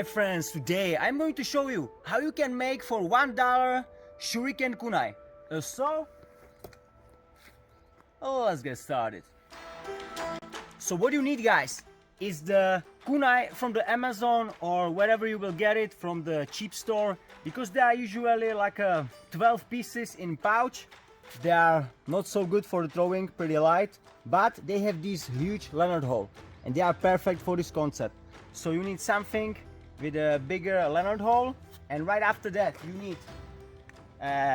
my friends, today I'm going to show you how you can make for $1 Shuriken Kunai. Let's get started. So what you need, guys, is the kunai from the Amazon or wherever you will get it from the cheap store, because they are usually like 12 pieces in pouch. They are not so good for the throwing, pretty light, but they have this huge lanyard hole and they are perfect for this concept. So you need something with a bigger lanyard hole, and right after that you need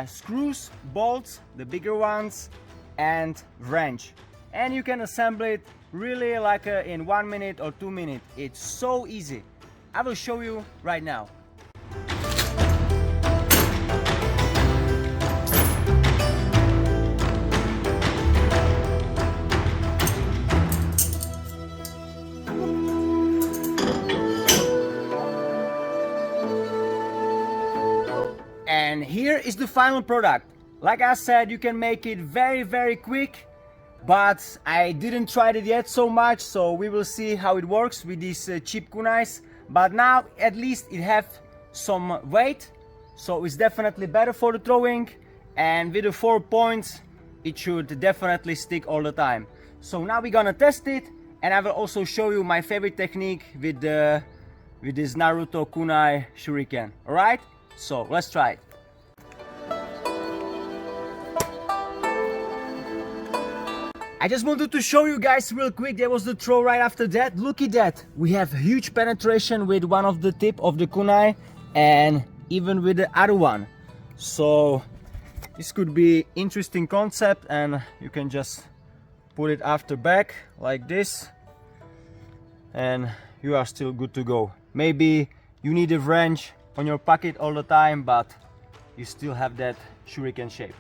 screws, bolts, the bigger ones, and wrench, and you can assemble it really like in 1 minute or 2 minutes. It's so easy. I will show you right now. And here is the final product. Like I said, you can make it very quick, but I didn't try it yet so much, so we will see how it works with these cheap kunais. But now at least it have some weight, so it's definitely better for the throwing, and with the 4 points it should definitely stick all the time. So now we're gonna test it, and I will also show you my favorite technique with this NARUTO Kunai Shuriken. Alright, so let's try it. I just wanted to show you guys real quick, there was the throw right after that. Look at that, we have huge penetration with one of the tip of the kunai and even with the other one. So this could be interesting concept, and you can just put it after back like this and you are still good to go. Maybe you need a wrench on your pocket all the time, but you still have that shuriken shape.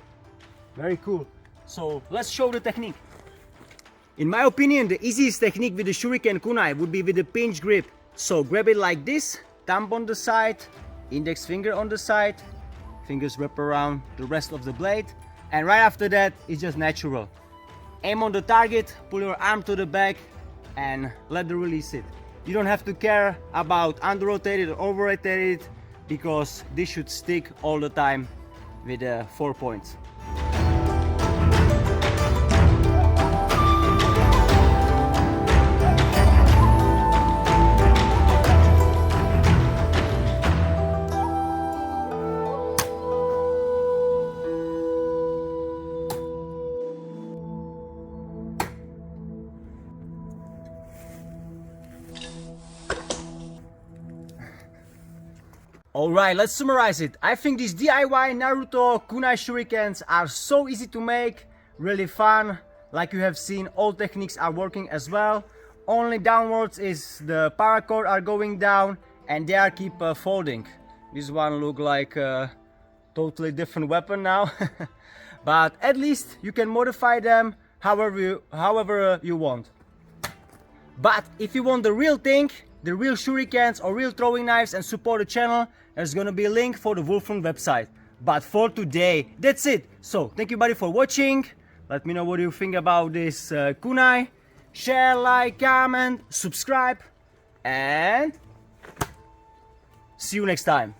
Very cool. So let's show the technique. In my opinion, the easiest technique with the Shuriken Kunai would be with the pinch grip. So grab it like this, thumb on the side, index finger on the side, fingers wrap around the rest of the blade, and right after that it's just natural. Aim on the target, pull your arm to the back and let the release it. You don't have to care about under rotated or over rotated, because this should stick all the time with 4 points. Alright, let's summarize it. I think these DIY NARUTO Kunai Shurikens are so easy to make, really fun. Like you have seen, all techniques are working as well. Only downwards is the paracord are going down and they are keep folding. This one look like a totally different weapon now. But at least you can modify them however you want. But if you want the real thing, the real shurikens or real throwing knives, and support the channel, there's gonna be a link for the Wolfram website. But for today, that's it. So thank you buddy for watching. Let me know what you think about this kunai. Share, like, comment, subscribe, and see you next time.